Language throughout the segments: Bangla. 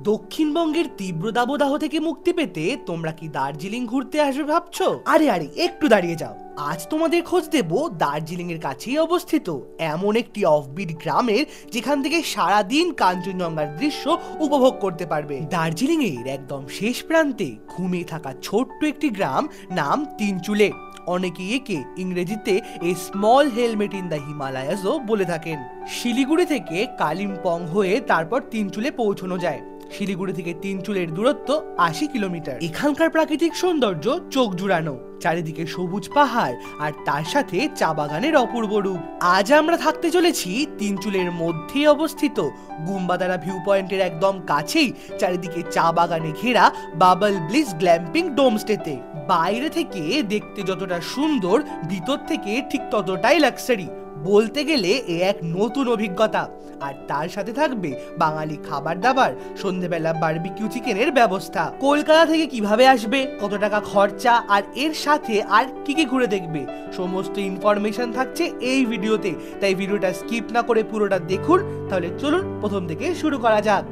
দক্ষিণবঙ্গের তীব্র দাবদাহ থেকে মুক্তি পেতে তোমরা কি দার্জিলিং ঘুরতে আসবে ভাবছো? আরে একটু দাঁড়িয়ে যাও। আজ তোমাদের খোঁজ দেব দার্জিলিং এর কাছেই অবস্থিত এমন একটি অফবিট গ্রামের, যেখান থেকে সারাদিন কাঞ্চনজঙ্ঘার দৃশ্য উপভোগ করতে পারবে। দার্জিলিং এর একদম শেষ প্রান্তে ঘুমিয়ে থাকা ছোট্ট একটি গ্রাম, নাম তিনচুলে। অনেকে একে ইংরেজিতে a small helmet in the হিমালয়াসও বলে থাকেন। শিলিগুড়ি থেকে কালিম্পং হয়ে তারপর তিনচুলে পৌঁছানো যায়। শিলিগুড়ি থেকে তিনচুলের দূরত্ব 80 কিলোমিটার। এখানকার প্রাকৃতিক সৌন্দর্য চোখ জুড়ানো, চারিদিকে সবুজ পাহাড় আর তার সাথে চা বাগানের অপূর্ব রূপ। আজ আমরা থাকতে চলেছি তিনচুলের মধ্যে অবস্থিত গুম্বাদারা ভিউ পয়েন্টের একদম কাছেই, চারিদিকে চা বাগানে ঘেরা বাবল ব্লিস গ্ল্যাম্পিং ডোমস্টেতে। বাইরে থেকে দেখতে যতটা সুন্দর, ভিতর থেকে ঠিক ততটাই লাক্সারি। বলতে গেলে এ এক নতুন অভিজ্ঞতা। আর তার সাথে থাকবে বাঙালি খাবার দাবার, সন্ধেবেলা বারবিকিউ চিকেনের ব্যবস্থা। কলকাতা থেকে কিভাবে আসবে, কত টাকা খরচা, আর এর সাথে আর কি কি ঘুরে দেখবে, সমস্ত ইনফরমেশন থাকছে এই ভিডিওতে। তাই ভিডিওটা স্কিপ না করে পুরোটা দেখুন। তাহলে চলুন প্রথম থেকে শুরু করা যাক।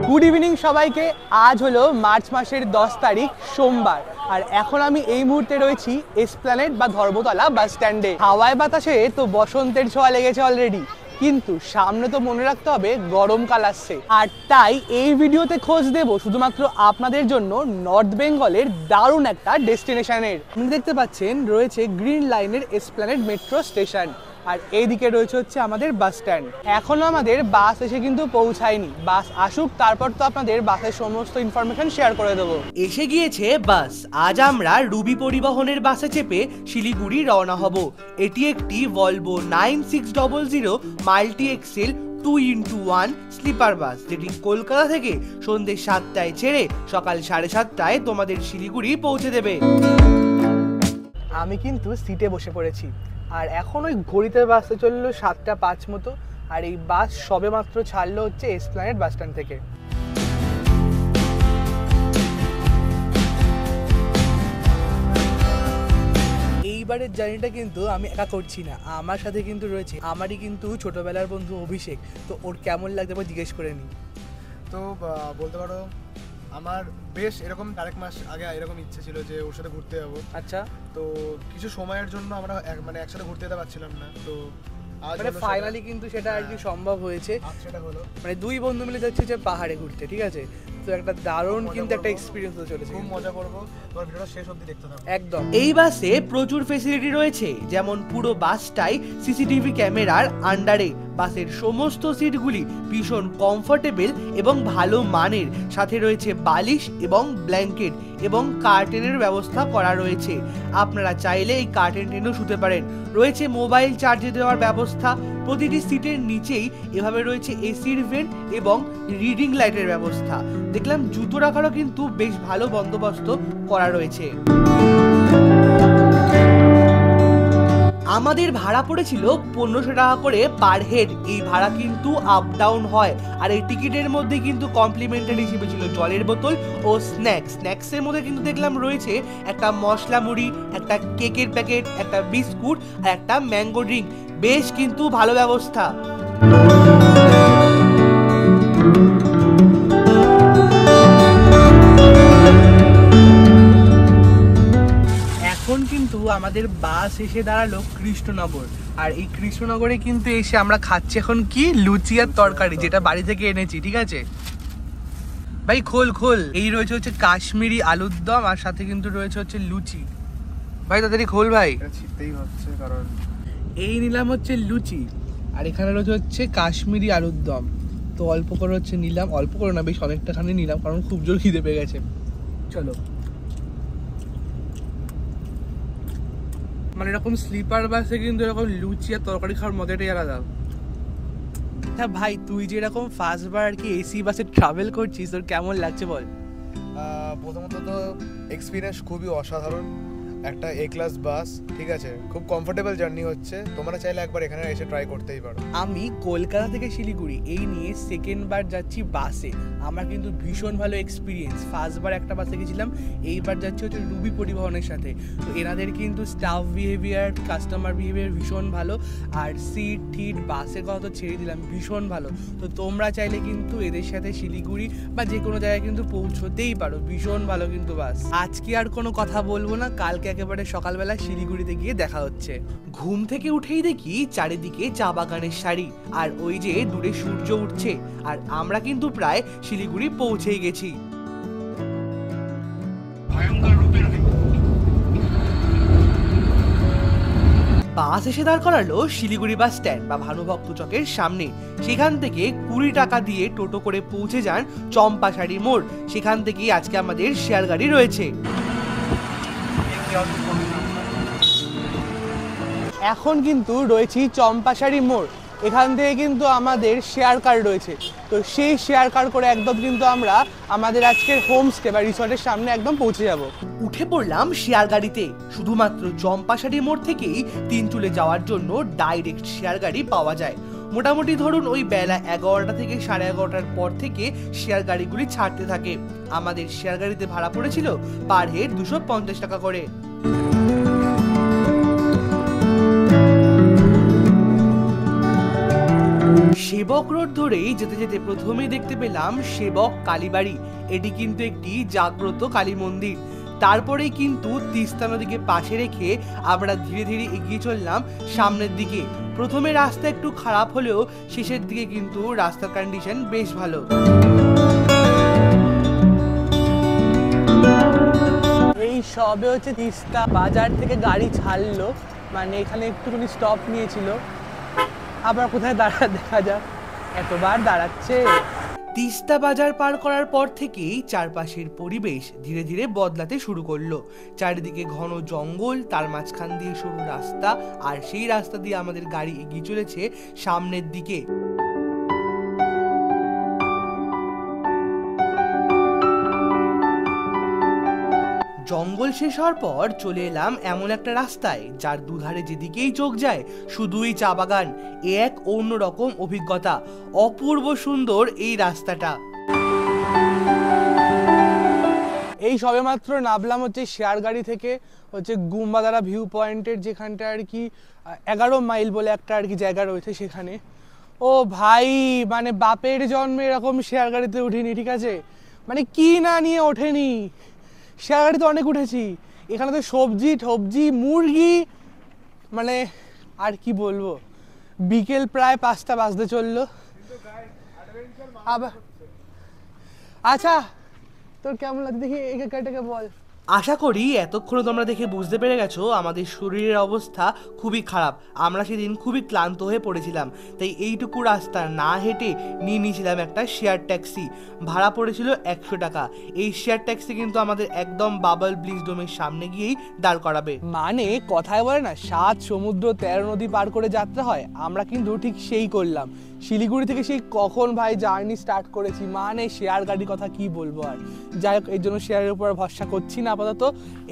গুড ইভিনিং সবাইকে। আজ হলো মার্চ মাসের 10 তারিখ, সোমবার। আর এখন আমি এই মুহূর্তে রয়েছি এসপ্ল্যানেড বা ধর্মতলা বাস স্ট্যান্ডে। হাওয়ায় বাতাসে তো বসন্তের ছোঁয়া লেগেছে অলরেডি, কিন্তু সামনে তো মনে রাখতে হবে গরমকাল আসছে। আর তাই এই ভিডিওতে খোঁজ দেব শুধুমাত্র আপনাদের জন্য নর্থ বেঙ্গলের দারুণ একটা ডেস্টিনেশনের। আপনি দেখতে পাচ্ছেন রয়েছে গ্রিন লাইনের এসপ্ল্যানেড মেট্রো স্টেশন, আর এইদিকে রয়েছে হচ্ছে আমাদের বাস স্ট্যান্ড। এখনো আমাদের বাস এসে কিন্তু পৌঁছায়নি। বাস আসুক, তারপর তো আপনাদের বাসের সমস্ত ইনফরমেশন শেয়ার করে দেবো। এসে গিয়েছে বাস। আজ আমরা রুবি পরিবহনের বাসে চেপে শিলিগুড়ি রওনা হব। এটি একটি Volvo 9600 multi axle 2x1 sleeper bus, যেটি কলকাতা থেকে সন্ধ্যে 7টায় ছেড়ে সকাল 7:30টায় তোমাদের শিলিগুড়ি পৌঁছে দেবে। আমি কিন্তু সিটে বসে পড়েছি, আর এখন ওই ঘড়িতে বাসে চললো 7:05 মতো। আর এই বাস সবে মাত্র ছাড়লো হচ্ছে এসপ্ল্যানেড বাস স্ট্যান্ড থেকে। এইবারের জার্নিটা কিন্তু আমি একা করছি না, আমার সাথে কিন্তু রয়েছে আমারই কিন্তু ছোটবেলার বন্ধু অভিষেক। তো ওর কেমন লাগছে আমি জিজ্ঞেস করে নিই। তো বলতে পারো আমার বেশ এরকম আরেক মাস আগে এরকম ইচ্ছে ছিল যে ওর সাথে ঘুরতে যাবো। আচ্ছা, তো কিছু সময়ের জন্য আমরা মানে একসাথে ঘুরতে যেতে পারছিলাম না। তো আজ মানে ফাইনালি কিন্তু সেটা আর কি সম্ভব হয়েছে। সেটা হলো মানে দুই বন্ধু মিলে যাচ্ছে যে পাহাড়ে ঘুরতে, ঠিক আছে? তো একটা দারুণ কিন্তু একটা এক্সপিরিয়েন্স হতে চলেছে। খুব মজা করবো, তোমার ভিডিওটা শেষ অবধি দেখতে থাকো। একদম। এই বাসে প্রচুর ফেসিলিটি রয়েছে, যেমন পুরো বাসটাই সিসিটিভি ক্যামেরার আন্ডারে। বাসের সমস্ত সিটগুলি ভীষণ কমফোর্টেবল এবং ভালো মানের, সাথে রয়েছে বালিশ এবং ব্ল্যাঙ্কেট এবং কার্টেনের ব্যবস্থা করা রয়েছে। আপনারা চাইলে এই কার্টেন টেনেও শুতে পারেন। রয়েছে মোবাইল চার্জে দেওয়ার ব্যবস্থা। প্রতিটি সিটের নিচেই এভাবে রয়েছে এসির ভেন্ট এবং রিডিং লাইটের ব্যবস্থা। দেখলাম জুতো রাখারও কিন্তু বেশ ভালো বন্দোবস্ত করা রয়েছে। আমাদের ভাড়া পড়েছিল 1500 টাকা করে পার হেড। এই ভাড়া কিন্তু আপ ডাউন হয়। আর এই টিকিটের মধ্যে কিন্তু কমপ্লিমেন্টারি হিসেবে ছিল জলের বোতল ও স্ন্যাক্সের মধ্যে কিন্তু দেখলাম রয়েছে একটা মশলা মুড়ি, একটা কেকের প্যাকেট, একটা বিস্কুট আর একটা ম্যাঙ্গো ড্রিঙ্ক। বেশ কিন্তু ভালো ব্যবস্থা। এখন কিন্তু আমাদের বাস এসে দাঁড়ালো কৃষ্ণনগর। আর এই কৃষ্ণনগরে কিন্তু এসে আমরা খাচ্ছি এখন কি লুচি আর তরকারি, যেটা বাড়ি থেকে এনেছি, ঠিক আছে ভাই? খোল। এই রয়েছে হচ্ছে কাশ্মীরি আলুর দম, আর সাথে কিন্তু রয়েছে হচ্ছে লুচি। ভাই তাড়াতাড়ি খোল ভাই। ছিটতেই হচ্ছে কারণ এই নিলাম হচ্ছে লুচি, আর এখানে রয়েছে হচ্ছে কাশ্মীরি আলুর দম। তো অল্প করে হচ্ছে নিলাম, অল্প করে না বেশ অনেকটাখানি নিলাম, কারণ খুব জোর খিদে পেয়ে গেছে। চলো। মানে এরকম স্লিপার বাসে কিন্তু এরকম লুচি আর তরকারি খাওয়ার মজাটাই আলাদা। হ্যাঁ ভাই, তুই যে এরকম ফার্স্ট বার আর কি এসি বাসে ট্রাভেল করছিস, তোর কেমন লাগছে বল? প্রথমত তো এক্সপিরিয়েন্স খুবই অসাধারণ। একটা এ ক্লাস বাস, ঠিক আছে, খুব কমফোর্টেবল জার্নি হচ্ছে। তোমরা চাইলে একবার এখানে এসে ট্রাই করতেই পারো। আমি কলকাতা থেকে শিলিগুড়ি এই নিয়ে সেকেন্ড বার যাচ্ছি বাসে। আমার কিন্তু ভীষণ ভালো এক্সপিরিয়েন্স। ফার্স্টবার একটা বাসে গেছিলাম, এইবার যাচ্ছি হচ্ছে রুবি পরিবহনের সাথে। তো এনাদের কিন্তু স্টাফ বিহেভিয়ার, কাস্টমার বিহেভিয়ার ভীষণ ভালো, আর সিট টিট বাসের কথা তো ছেড়ে দিলাম, ভীষণ ভালো। তো তোমরা চাইলে কিন্তু এদের সাথে শিলিগুড়ি বা যে কোনো জায়গায় কিন্তু পৌঁছতেই পারো, ভীষণ ভালো কিন্তু বাস। আজকে আর কোনো কথা বলবো না, কালকে একেবারে সকালবেলা শিলিগুড়িতে গিয়ে দেখা হচ্ছে। ঘুম থেকে উঠেই দেখি চারিদিকে চা বাগানের সারি, আর ওই যে দূরে সূর্য উঠছে, আর আমরা কিন্তু প্রায় শিলিগুড়ি পৌঁছেই গেছি। বাস এসে দাঁড় করালো শিলিগুড়ি বাস স্ট্যান্ড বা ভানুভক্ত চকের সামনে। সেখান থেকে 20 টাকা দিয়ে টোটো করে পৌঁছে যান চম্পাশাড়ি মোড়। সেখান থেকেই আজকে আমাদের শেয়ার গাড়ি রয়েছে। এখন কিন্তু রয়েছি চম্পাশাড়ি মোড়। এখান থেকে কিন্তু আমাদের শেয়ার কার রয়েছে। তো সেই শেয়ার কার করে একদম কিন্তু আমরা আমাদের আজকের হোমস্টে বা রিসর্টের সামনে একদম পৌঁছে যাব। উঠে পড়লাম শেয়ার গাড়িতে। শুধুমাত্র চম্পাশাড়ি মোড় থেকেই তিনচুলে যাওয়ার জন্য ডাইরেক্ট শেয়ার গাড়ি পাওয়া যায়। মোটামুটি ধরুন ওই বেলা 11টা থেকে 11:30টার পর থেকে শেয়ার গাড়িগুলি ছাড়তে থাকে। আমাদের শেয়ার গাড়িতে ভাড়া পড়েছিল পার হেড 250 টাকা করে। সেবক রোড ধরেই যেতে যেতে প্রথমেই দেখতে পেলাম সেবক কালীবাড়ি। এটি কিন্তু একটি জাগ্রত কালী মন্দির। তারপরেই কিন্তু তিস্তা নদীকে পাশে রেখে আমরা ধীরে ধীরে এগিয়ে চললাম সামনের দিকে। প্রথমে রাস্তা একটু খারাপ হলেও শেষের দিকে কিন্তু রাস্তার কন্ডিশন বেশ ভালো। এই সবে হচ্ছে তিস্তা বাজার থেকে গাড়ি ছাড়লো, মানে এখানে একটুখানি স্টপ নিয়েছিল। আবার কোথায় দাঁড়া দেখা যাক, এতবার দাঁড়াচ্ছে। তিস্তা বাজার পার করার পর থেকেই চারপাশের পরিবেশ ধীরে ধীরে বদলাতে শুরু করলো। চারিদিকে ঘন জঙ্গল, তার মাঝখান দিয়ে সরু রাস্তা, আর সেই রাস্তা দিয়ে আমাদের গাড়ি এগিয়ে চলেছে সামনের দিকে। জঙ্গল শেষ হওয়ার পর চলে এলাম এমন একটা রাস্তায় যার দুধারে যেদিকেই চোখ যায় শুধুই চা বাগান। এ এক অন্যরকম অভিজ্ঞতা, অপূর্ব সুন্দর এই রাস্তাটা। এই সবেমাত্র নামলাম হচ্ছে শেয়ার গাড়ি থেকে হচ্ছে গুম্বাদারা ভিউ পয়েন্টের, যেখানটা আর কি 11 মাইল বলে একটা আর কি জায়গা রয়েছে সেখানে। ও ভাই, মানে বাপের জন্মে এরকম শেয়ার গাড়িতে উঠিনি, ঠিক আছে, মানে কি না নিয়ে ওঠেনি। শেয়ার গাড়িতে অনেক উঠেছি, এখানে তো সবজি টবজি মুরগি, মানে আর কি বলবো। বিকেল প্রায় 5টা বাজতে চললো। আবার আচ্ছা, তোর কেমন লাগছে দেখি এটাকে বল। আশা করি এতক্ষণে তোমরা দেখে বুঝতে পেরে গেছো আমাদের শরীরের অবস্থা খুবই খারাপ। আমরা সেদিন খুবই ক্লান্ত হয়ে পড়েছিলাম, তাই এইটুকু রাস্তা না হেঁটে নিয়ে নিয়েছিলাম একটা শেয়ার ট্যাক্সি। ভাড়া পড়েছিল 100 টাকা। এই শেয়ার ট্যাক্সি কিন্তু আমাদের একদম বাবল ব্লিচ ডোমের সামনে গিয়েই দাঁড় করাবে। মানে কথায় বলে না, 7 সমুদ্র 13 নদী পার করে যাত্রা হয়, আমরা কিন্তু ঠিক সেই করলাম। শিলিগুড়ি থেকে সেই কখন ভাই জার্নি স্টার্ট করেছি, মানে শেয়ার গাড়ির কথা কি বলবো আর। যাই হোক, এর জন্য শেয়ারের উপর ভরসা করছি না আপাতত।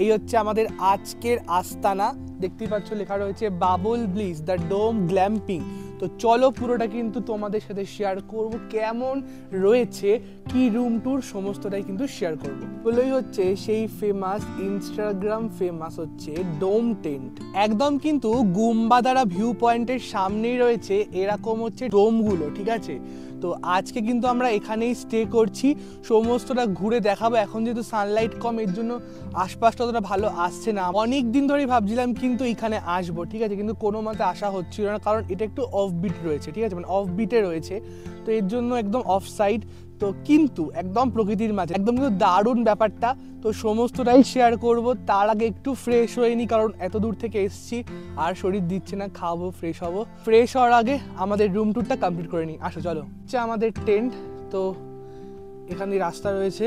এই হচ্ছে আমাদের আজকের আস্তানা, দেখতেই পাচ্ছ লেখা রয়েছে bubble bleach the dome glamping. তো চলো পুরোটা কিন্তু তোমাদের সাথে শেয়ার করব, কেমন রয়েছে, কি রুম ট্যুর সমস্তটাই কিন্তু শেয়ার করব। বলেই হচ্ছে সেই ফেমাস, ইনস্টাগ্রাম ফেমাস হচ্ছে ডোম টেন্ট। একদম কিন্তু গুম্বাদারা ভিউ পয়েন্টের সামনেই রয়েছে এরকম হচ্ছে ডোমগুলো, ঠিক আছে। তো আজকে কিন্তু আমরা এখানেই স্টে করছি, সমস্তটা ঘুরে দেখাবো। এখন যেহেতু সানলাইট কম, এর জন্য আশপাশটা অতটা ভালো আসছে না। অনেক দিন ধরেই ভাবছিলাম কিন্তু এখানে আসবো, ঠিক আছে, কিন্তু কোনো মতে আসা হচ্ছিল না, কারণ এটা একটু অফ বিট রয়েছে, ঠিক আছে, মানে অফ বিটে রয়েছে, তো এর জন্য একদম অফ সাইড। তো কিন্তু একদম প্রকৃতির মাঝে, একদম কিন্তু দারুণ ব্যাপারটা। তো সমস্তটাই শেয়ার করব। তার আগে একটু ফ্রেশ হয়ে নি, কারণ এত দূর থেকে এসছি আর শরীর দিচ্ছে না, খাবো, ফ্রেশ হবো। ফ্রেশ হওয়ার আগে আমাদের রুম ট্যুরটা কমপ্লিট করে নিই, আসো চলো। হচ্ছে আমাদের টেন্ট। তো এখানে রাস্তা রয়েছে,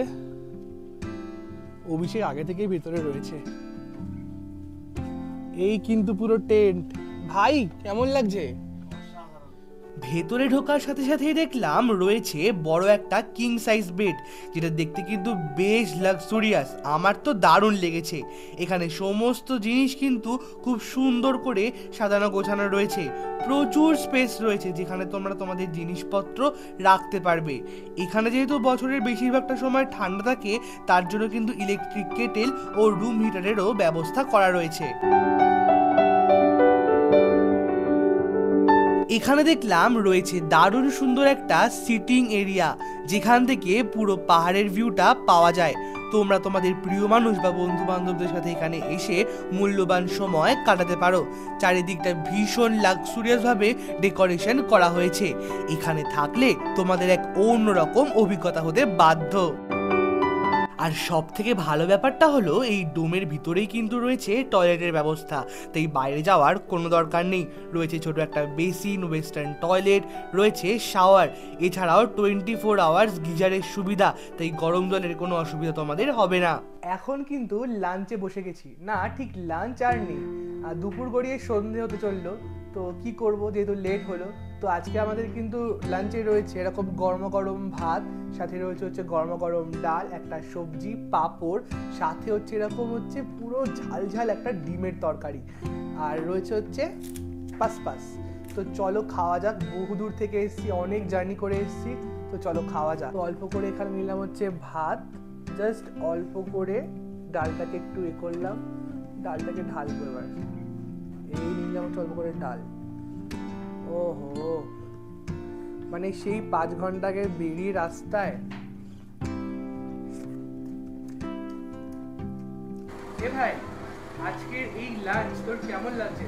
অভিষেক আগে থেকেই ভিতরে রয়েছে। এই কিন্তু পুরো টেন্ট। ভাই কেমন লাগছে? ভেতরে ঢোকার সাথে সাথেই দেখলাম রয়েছে বড় একটা কিং সাইজ বেড, যেটা দেখতে কিন্তু বেশ লাক্সুরিয়াস। আমার তো দারুণ লেগেছে। এখানে সমস্ত জিনিস কিন্তু খুব সুন্দর করে সাজানো গোছানো রয়েছে। প্রচুর স্পেস রয়েছে যেখানে তোমরা তোমাদের জিনিসপত্র রাখতে পারবে। এখানে যেহেতু বছরের বেশিরভাগটা সময় ঠান্ডা থাকে, তার জন্য কিন্তু ইলেকট্রিক কেটেল ও রুম হিটারেরও ব্যবস্থা করা রয়েছে। এখানে দেখলাম রয়েছে দারুণ সুন্দর একটা সিটিং এরিয়া, যেখান থেকে পুরো পাহাড়ের ভিউটা পাওয়া যায়। তোমরা তোমাদের প্রিয় মানুষ বা বন্ধু বান্ধবদের সাথে এখানে এসে মূল্যবান সময় কাটাতে পারো। চারিদিকটা ভীষণ লাক্সুরিয়াস ভাবে ডেকোরেশন করা হয়েছে। এখানে থাকলে তোমাদের এক অন্যরকম অভিজ্ঞতা হতে বাধ্য। আর সব থেকে ভালো ব্যাপারটা হলো এই ডোমের ভিতরেই কিন্তু রয়েছে টয়লেটের ব্যবস্থা, তাই বাইরে যাওয়ার কোনো দরকার নেই। রয়েছে ছোট একটা বেসিন, ওয়েস্টার্ন টয়লেট, রয়েছে শাওয়ার, এছাড়াও 24 আওয়ার্স গিজারের সুবিধা, তাই গরম জলের কোনো অসুবিধা তোমাদের হবে না। এখন কিন্তু লাঞ্চে বসে গেছি, না ঠিক লাঞ্চ আর নেই, দুপুর গড়িয়ে সন্ধে হতে চললো। তো কি করব, যেহেতু লেট হলো, তো আজকে আমাদের কিন্তু লাঞ্চে রয়েছে এরকম গরম গরম ভাত, সাথে রয়েছে গরম গরম ডাল, একটা সবজি, পাঁপড়, সাথে এরকম পুরো ঝাল ঝাল একটা ডিমের তরকারি, আর রয়েছে পাসপাস। তো চলো খাওয়া যাক, বহুদূর থেকে এসেছি, অনেক জার্নি করে এসেছি, তো চলো খাওয়া যাক। তো অল্প করে এখানে নিলাম ভাত, জাস্ট অল্প করে ডালটাকে একটু করলাম, ডালটাকে ঢালবো এবার। এই নিলাম অল্প করে ডাল। ওহো, মানে সেই 5 ঘন্টা আগে বেরিয়ে রাস্তায়। এ ভাই, আজকের এই লাঞ্চ তোর কেমন লাগছে?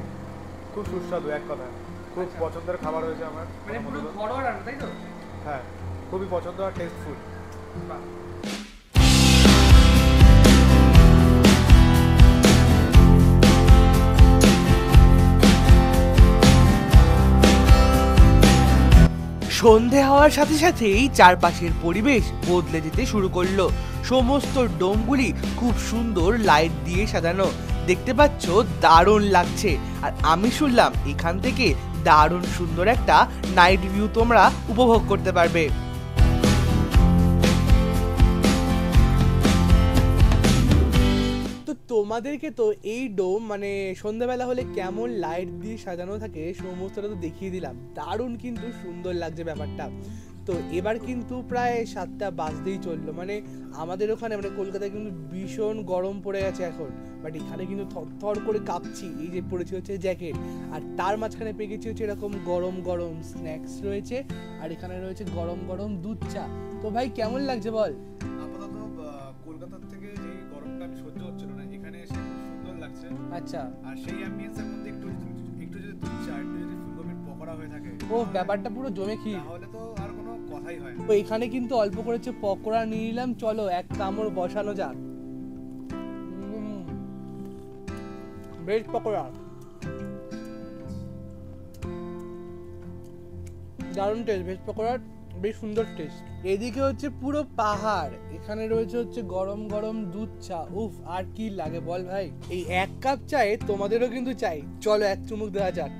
খুব সুস্বাদু, এক কথা খুব পছন্দের খাবার হয়েছে আমার। মানে পুরো ঘরোয়া রান্না, তাই তো? হ্যাঁ, খুবই পছন্দ আর টেস্টফুল। সন্ধে হওয়ার সাথে সাথেই চারপাশের পরিবেশ বদলে যেতে শুরু করলো। সমস্ত ডোমগুলি খুব সুন্দর লাইট দিয়ে সাজানো, দেখতে পাচ্ছ দারুণ লাগছে। আর আমি শুনলাম এখান থেকে দারুণ সুন্দর একটা নাইট ভিউ তোমরা উপভোগ করতে পারবে। তো তোমাদেরকে তো এই ডোম মানে সন্ধ্যাবেলা হলে কেমন লাইট দিয়ে সাজানো থাকে সমস্তটা তো দেখিয়ে দিলাম। দারুণ কিন্তু সুন্দর লাগছে ব্যাপারটা। তো এবার কিন্তু প্রায় 7টা বাজতেই চললো, মানে আমাদের ওখানে মানে কলকাতায় কিন্তু ভীষণ গরম পড়ে গেছে এখন, বাট এখানে কিন্তু থরথর করে কাঁপছি। এই যে পড়েছি জ্যাকেট, আর তার মাঝখানে পেয়ে গেছি এরকম গরম গরম স্ন্যাক্স রয়েছে, আর এখানে রয়েছে গরম গরম দুধ চা। তো ভাই কেমন লাগছে বল? আপাতত কলকাতার থেকে যে গরমটা সহ্য হচ্ছিল না, এখানে এসে খুব সুন্দর লাগছে। আচ্ছা, আর সেই অ্যাম্বিয়েন্সের মধ্যে একটু যদি দুধ চা, একটু যদি ফুলকপির পকোড়া হয়ে থাকে, ও ব্যাপারটা পুরো জমে ক্ষীর, তাহলে তো আর কোনো কথাই হয় না। তো এখানে কিন্তু অল্প করে পকোড়া নিয়ে নিলাম, চলো এক কামড় বসানো যাক। ভেজ পকোড়া দারুণ টেস্ট, ভেজ পকোড়ার বেশ সুন্দর টেস্ট। এদিকে পুরো পাহাড়, এখানে রয়েছে গরম গরম দুধ চা। উফ, আর কি লাগে বল ভাই। এই এক কাপ চায়ে তোমাদেরও কিন্তু চাই, চলো এক চুমুক দেওয়া যাক।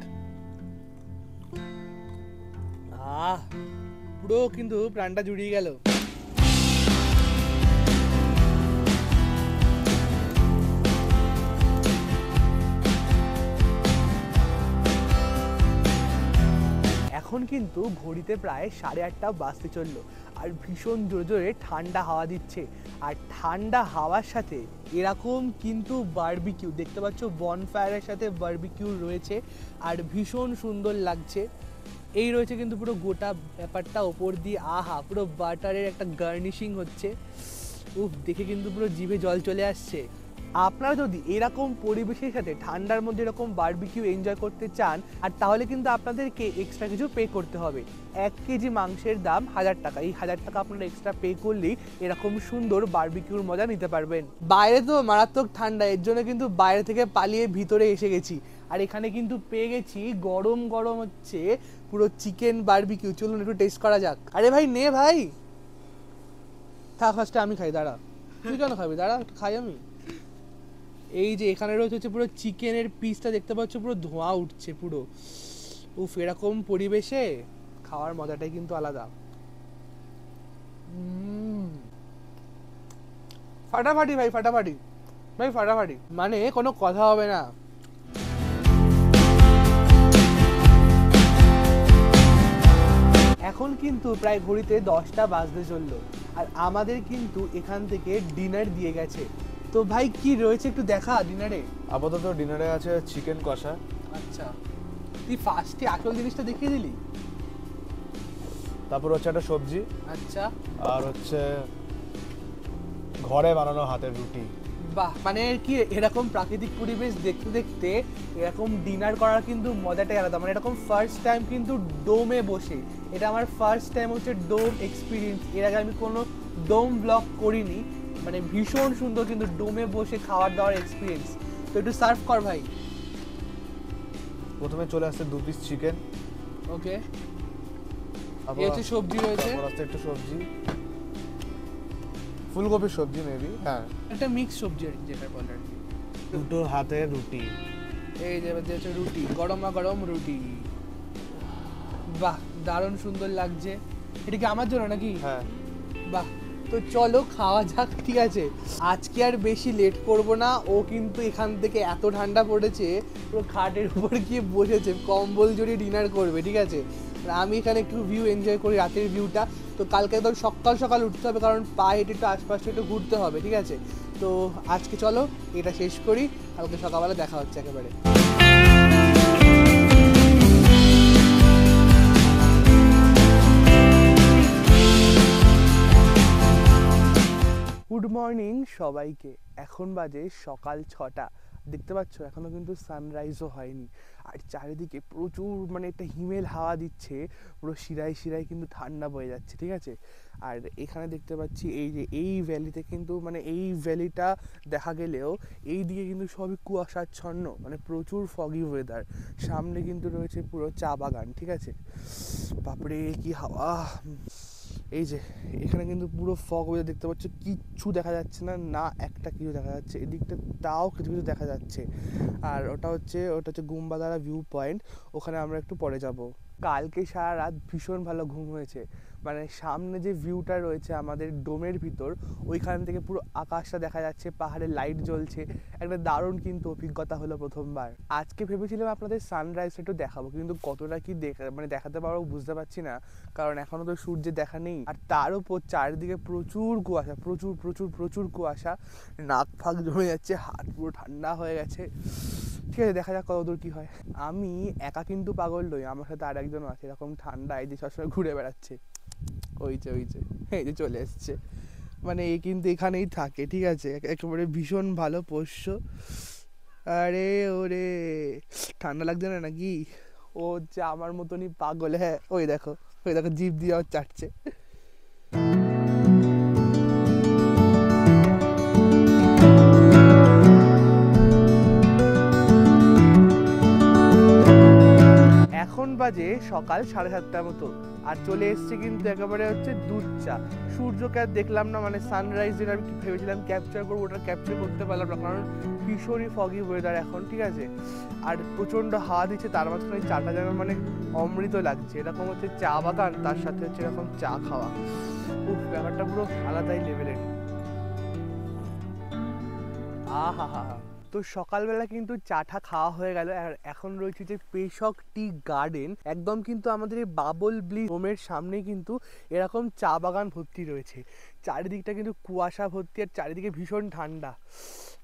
পুরো কিন্তু প্রাণটা জুড়িয়ে গেল। এখন কিন্তু ঘড়িতে প্রায় 8:30 বাজতে চললো, আর ভীষণ জোরে জোরে ঠান্ডা হাওয়া দিচ্ছে। আর ঠান্ডা হাওয়ার সাথে এরকম কিন্তু বারবিকিউ দেখতে পাচ্ছ, বনফায়ারের সাথে বারবিকিউ রয়েছে, আর ভীষণ সুন্দর লাগছে। এই রয়েছে কিন্তু পুরো গোটা ব্যাপারটা ওপর দিয়ে, আহা, পুরো বাটারের একটা গার্নিশিং হচ্ছে। উফ, দেখে কিন্তু পুরো জিভে জল চলে আসছে। আপনারা যদি এরকম পরিবেশের সাথে ঠান্ডার মধ্যে এরকম বারবিকিউ এনজয় করতে চান, আর তাহলে কিন্তু আপনাদেরকে এক্সট্রা কিছু পে করতে হবে। 1 কেজি মাংসের দাম 1000 টাকা। এই 1000 টাকা আপনারা এক্সট্রা পে করলেই এরকম সুন্দর বারবিকিউর মজা নিতে পারবেন। বাইরে তো মারাত্মক ঠান্ডা, এর জন্য কিন্তু বাইরে থেকে পালিয়ে ভিতরে এসে গেছি। আর এখানে কিন্তু পেয়ে গেছি গরম গরম পুরো চিকেন বারবিকিউ। চলুন একটু টেস্ট করা যাক। আরে ভাই নে ভাই, থাক ফার্স্টে আমি খাই, দাঁড়া। তুই কেন খাবি? দাঁড়া খাই আমি। এই যে এখানে রয়েছে পুরো চিকেনের পিসটা দেখতে পাচ্ছ, পুরো ধোঁয়া উঠছে পুরো। উফ, এরকম পরিবেশে খাওয়ার মজাটাই কিন্তু আলাদা। ফাটাফাটি ভাই, ফাটাফাটি ভাই, ফাটাফাটি, মানে কোনো কথা হবে না। এখন কিন্তু প্রায় ঘড়িতে 10টা বাজতে চললো, আর আমাদের কিন্তু এখান থেকে ডিনার দিয়ে গেছে। তো ভাই কি রয়েছে একটু দেখা ডিনারে? আপাতত ডিনারে আছে চিকেন কষা। আচ্ছা, তুই ফার্স্টে আসল জিনিসটা দেখিয়ে দিলি। তারপর হচ্ছে একটা সবজি। আচ্ছা, আর হচ্ছে ঘরে বানানো হাতের রুটি। বাহ, মানে কি এরকম প্রাকৃতিক পরিবেশ দেখতে দেখতে এরকম ডিনার করার কিন্তু মজাটাই আলাদা। মানে এরকম ফার্স্ট টাইম কিন্তু ডোমে বসে, এটা আমার ফার্স্ট টাইম হচ্ছে ডোম এক্সপিরিয়েন্স। এর আগে আমি কোনো ডোম ব্লগ করিনি, মানে ভীষণ সুন্দর কিন্তু ডোমে বসে খাওয়ার দাওয়ার এক্সপিরিয়েন্স। তো একটু সার্ভ কর ভাই। প্রথমে চলে আসছে 2 পিস চিকেন। ওকে, এই হচ্ছে সবজি রয়েছে। তারপর আসছে একটু সবজি, ফুলকপির সবজি মেবি, হ্যাঁ একটা মিক্স সবজি যেটা বলে। দুটো হাতের রুটি। এই যে হচ্ছে রুটি, গরমা গরম রুটি। বাহ, দারুণ সুন্দর লাগছে। এটা কি আমার জন্য নাকি? হ্যাঁ। বাহ, তো চলো খাওয়া যাক, ঠিক আছে? আজকে আর বেশি লেট করব না। ও কিন্তু এখান থেকে এত ঠান্ডা পড়েছে, পুরো খাটের উপর গিয়ে বসেছে, কম্বল জড়িয়ে ডিনার করবে, ঠিক আছে? আর আমি এখানে একটু ভিউ এনজয় করি, রাতের ভিউটা। তো কালকে একদম সকাল সকাল উঠতে হবে, কারণ পায়ে হেঁটে একটু আশপাশটা একটু ঘুরতে হবে, ঠিক আছে? তো আজকে চলো এটা শেষ করি, কালকে সকালবেলা দেখা হচ্ছে একেবারে। গুড মর্নিং সবাইকে। এখন বাজে সকাল 6টা। দেখতে পাচ্ছ এখনো কিন্তু সানরাইজও হয়নি, আর চারিদিকে প্রচুর মানে একটা হিমেল হাওয়া দিচ্ছে, পুরো শিরায় শিরায় কিন্তু ঠান্ডা বয়ে যাচ্ছে, ঠিক আছে? আর এখানে দেখতে পাচ্ছি এই যে এই ভ্যালিতে কিন্তু মানে এই ভ্যালিটা দেখা গেলেও এই দিকে কিন্তু সবই কুয়াশাচ্ছন্ন, মানে প্রচুর ফগি ওয়েদার। সামনে কিন্তু রয়েছে পুরো চা বাগান, ঠিক আছে? বাপরে কি হাওয়া! এই যে এখানে কিন্তু পুরো ফগ ওয়েদার দেখতে পাচ্ছ, কিচ্ছু দেখা যাচ্ছে না, না একটা কিছু দেখা যাচ্ছে। এদিকটা তাও কিছু কিছু দেখা যাচ্ছে। আর ওটা হচ্ছে গুম্বাদারা ভিউ পয়েন্ট, ওখানে আমরা একটু পরে যাব। কালকে সারা রাত ভীষণ ভালো ঘুম হয়েছে, মানে সামনে যে ভিউটা রয়েছে আমাদের ডোমের ভিতর, ওইখান থেকে পুরো আকাশটা দেখা যাচ্ছে, পাহাড়ে লাইট জ্বলছে, একটা দারুণ কিন্তু অভিজ্ঞতা হলো প্রথমবার। আজকে ভেবেছিলাম আপনাদের সানরাইজটা একটু দেখাবো, কিন্তু কতটা কি মানে দেখাতে পারবো বুঝতে পারছি না, কারণ এখনো তো সূর্যের দেখা নেই। আর তার উপর চারিদিকে প্রচুর কুয়াশা, প্রচুর প্রচুর প্রচুর কুয়াশা, নাক ফাঁক জমে যাচ্ছে, হাত পুরো ঠান্ডা হয়ে গেছে। ঠিক আছে, দেখা যাক কতদূর কি হয়। আমি একা কিন্তু পাগল নই, আমার সাথে আর একজন আছে এরকম ঠান্ডা এই যে সবসময় ঘুরে বেড়াচ্ছে। ওই যে এই যে চলে এসছে, মানে এ কিন্তু এখানেই থাকে, ঠিক আছে? একেবারে ভীষণ ভালো পোষ্য। আরে ওরে, ঠান্ডা লাগছে না নাকি? ও হচ্ছে আমার মতনই পাগল। হ্যাঁ, ওই দেখো জিভ দিয়ে চাটছে। এখন বাজে সকাল 7:30টার মতো, আর চলে এসছে কিন্তু একেবারে হচ্ছে দুধ চা। সূর্যকে আর দেখলাম না, মানে সানরাইজ যেটা আমি ভেবেছিলাম ক্যাপচার করবো, ওটা ক্যাপচার করতে পারলাম না, কারণ ভীষণই ফগি ওয়েদার এখন, ঠিক আছে? আর প্রচণ্ড হাওয়া দিচ্ছে, তার মাঝখানে চাটা যেন মানে অমৃত লাগছে। এরকম হচ্ছে চা বাগান, তার সাথে হচ্ছে এরকম চা খাওয়া, উফ, ব্যাপারটা পুরো আলাদাই লেভেলের। আহা হা হা। তো সকালবেলা কিন্তু চাটা খাওয়া হয়ে গেল, আর এখন রয়েছে যে পেশক টি গার্ডেন, একদম কিন্তু আমাদের এই বাবল ব্লিজ হোমের সামনে কিন্তু এরকম চা বাগান ভর্তি রয়েছে। চারিদিকটা কিন্তু কুয়াশা ভর্তি, আর চারিদিকে ভীষণ ঠান্ডা।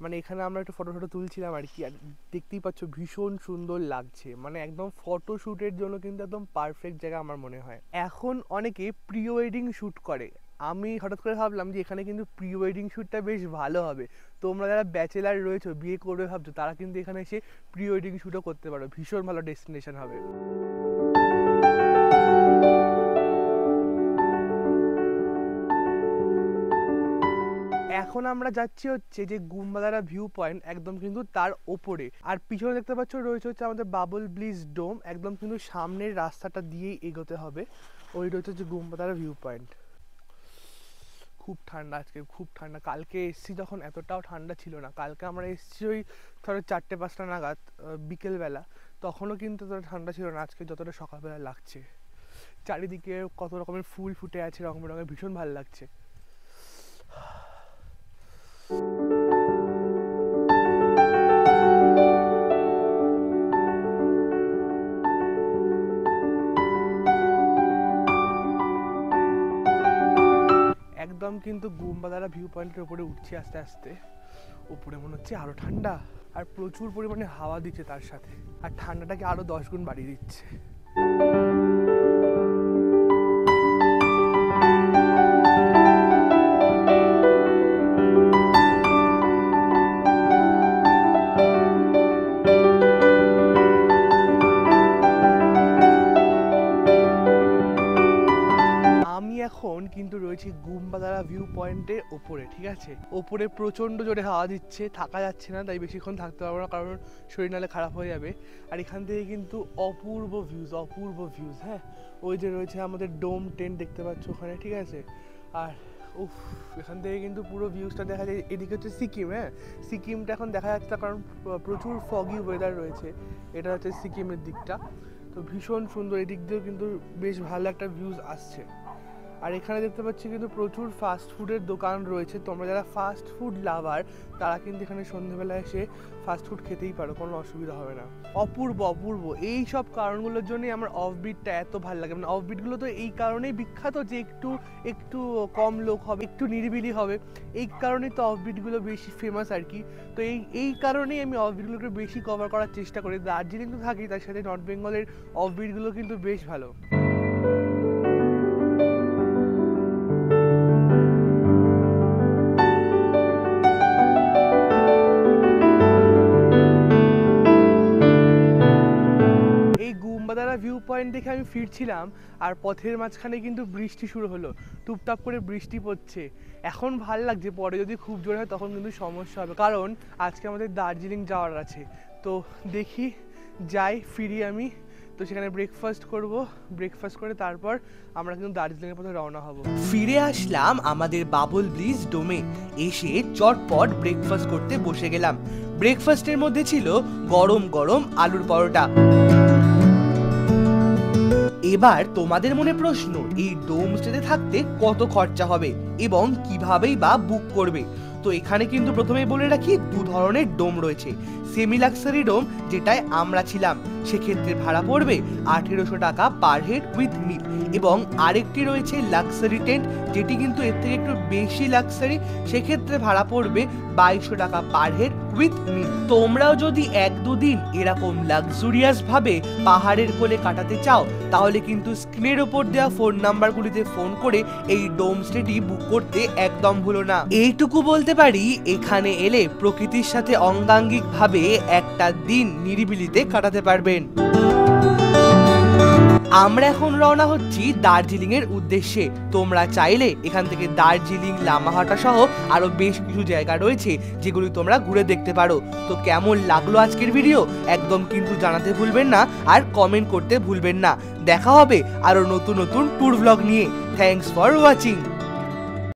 মানে এখানে আমরা একটু ফটো তুলছিলাম আর কি, আর দেখতেই পাচ্ছ ভীষণ সুন্দর লাগছে, মানে একদম ফটোশ্যুটের জন্য কিন্তু একদম পারফেক্ট জায়গা আমার মনে হয়। এখন অনেকে প্রি ওয়েডিং শ্যুট করে, আমি হঠাৎ করে ভাবলাম যে এখানে কিন্তু প্রি ওয়েডিং শ্যুটটা বেশ ভালো হবে। তোমরা যারা ব্যাচেলার রয়েছো, বিয়ে করবে ভাবছো, তারা কিন্তু এখানে এসে প্রি ওয়েডিং শ্যুটও করতে পারো, ভীষণ ভালো ডেস্টিনেশন হবে। এখন আমরা যাচ্ছি হচ্ছে যে গুম্বাদারা ভিউ পয়েন্ট, একদম কিন্তু তার ওপরে। আর পিছনে দেখতে পাচ্ছ রয়েছে হচ্ছে আমাদের বাবল ব্লিজ ডোম, একদম কিন্তু সামনের রাস্তাটা দিয়েই এগোতে হবে। ওই রয়েছে হচ্ছে গুম্বাদারা ভিউ পয়েন্ট। খুব ঠান্ডা আজকে, খুব ঠান্ডা। কালকে এসছি যখন এতটাও ঠান্ডা ছিল না, কালকে আমরা এসছি ওই ধরো 4-5টা নাগাদ বিকেলবেলা, তখনও কিন্তু এতটা ঠান্ডা ছিল না আজকে যতটা সকালবেলা লাগছে। চারিদিকে কত রকমের ফুল ফুটে আছে রকমের রকমের, ভীষণ ভালো লাগছে। একদম কিন্তু গুম্বাদারা ভিউ পয়েন্টের উপরে উঠছি আস্তে আস্তে। উপরে মনে হচ্ছে আরো ঠান্ডা, আর প্রচুর পরিমাণে হাওয়া দিচ্ছে তার সাথে, আর ঠান্ডাটাকে আরো 10 গুণ বাড়িয়ে দিচ্ছে। এখন কিন্তু রয়েছে গুম্বাদারা ভিউ পয়েন্টের ওপরে, ঠিক আছে। ওপরে প্রচন্ড জোরে হাওয়া দিচ্ছে, থাকা যাচ্ছে না, তাই বেশিক্ষণ থাকতে পারবো না, কারণ শরীর নালে খারাপ হয়ে যাবে। আর এখান থেকে কিন্তু অপূর্ব ভিউজ, হ্যাঁ। ওই যে রয়েছে আমাদের ডোম টেন্ট দেখতে পাচ্ছ ওখানে, ঠিক আছে। আর উফ, এখান থেকে কিন্তু পুরো ভিউজটা দেখা যায়। এদিকে হচ্ছে সিকিম, হ্যাঁ। সিকিমটা এখন দেখা যাচ্ছে না, কারণ প্রচুর ফগি ওয়েদার রয়েছে। এটা হচ্ছে সিকিমের দিকটা, তো ভীষণ সুন্দর। এদিক দিয়েও কিন্তু বেশ ভালো একটা ভিউজ আসছে। আর এখানে দেখতে পাচ্ছি কিন্তু প্রচুর ফাস্ট ফুডের দোকান রয়েছে। তোমরা যারা ফাস্ট ফুড লাভার তারা কিন্তু এখানে সন্ধ্যেবেলা এসে ফাস্ট ফুড খেতেই পারো, কোনো অসুবিধা হবে না। অপূর্ব এই সব কারণগুলোর জন্যই আমার অফবিটটা এত ভালো লাগে। মানে অফবিটগুলো তো এই কারণেই বিখ্যাত যে একটু কম লোক হবে, একটু নিরিবিলি হবে, এই কারণেই তো অফবিটগুলো বেশি ফেমাস আর কি। তো এই কারণেই আমি অফবিটগুলোকে বেশি কভার করার চেষ্টা করি। দার্জিলিং তো থাকি, তার সাথে নর্থ বেঙ্গলের অফবিটগুলো কিন্তু বেশ ভালো। ভিউ পয়েন্ট দেখে আমি ফিরছিলাম, আর পথের মাঝখানে কিন্তু বৃষ্টি শুরু হলো, টুপটাপ করে বৃষ্টি পড়ছে। এখন ভাল লাগছে, পরে যদি খুব জোর হয় তখন কিন্তু সমস্যা হবে, কারণ আজকে আমাদের দার্জিলিং যাওয়ার আছে। তো দেখি ফিরি আমি। তো সেখানে ব্রেকফাস্ট করব, ব্রেকফাস্ট করে তারপর আমরা কিন্তু দার্জিলিংয়ের পথে রওনা হব। ফিরে আসলাম আমাদের বাবল ব্লিজ ডোমে। এসে চটপট ব্রেকফাস্ট করতে বসে গেলাম। ব্রেকফাস্টের মধ্যে ছিল গরম গরম আলুর পরোটা। এবার তোমাদের মনে প্রশ্ন, এই ডোম স্টেতে থাকতে কত খরচা হবে এবং কিভাবেই বা বুক করবে। তো এখানে কিন্তু প্রথমেই বলে রাখি, দু ধরনের ডোম রয়েছে। সেমি লাক্সারি ডোম, যেটায় আমরা ছিলাম, সেক্ষেত্রে ভাড়া পড়বে 1800 টাকা পার হেড উইথ মিল, এবং আরেকটি রয়েছে লাক্সারি টেন্ট, যেটি কিন্তু এর থেকে একটু বেশি লাক্সারি, সেক্ষেত্রে ভাড়া পড়বে 2200 টাকা পার হেড উইথ মিল। তোমরাও যদি 1-2 দিন এরকম লাক্সুরিয়াস ভাবে পাহাড়ের কোলে কাটাতে চাও, তাহলে কিন্তু স্ক্রিনের ওপর দেওয়া ফোন নাম্বারগুলিতে ফোন করে এই ডোম স্টেটি বুক করতে একদম ভুলো না। এইটুকু বলতে পারি, এখানে এলে প্রকৃতির সাথে অঙ্গাঙ্গিক ভাবে একটা দিন নিরিবিলিতে কাটাতে পারবেন। আমরা এখন রওনা হচ্ছি দার্জিলিং এর উদ্দেশ্যে। তোমরা চাইলে এখান থেকে দার্জিলিং, লামাহাটা সহ আরো বেশ কিছু জায়গা রয়েছে যেগুলি তোমরা ঘুরে দেখতে পারো। তো কেমন লাগলো আজকের ভিডিও একদম কিন্তু জানাতে ভুলবেন না, আর কমেন্ট করতে ভুলবেন না। দেখা হবে আরো নতুন ট্যুর ব্লগ নিয়ে। Thanks for watching.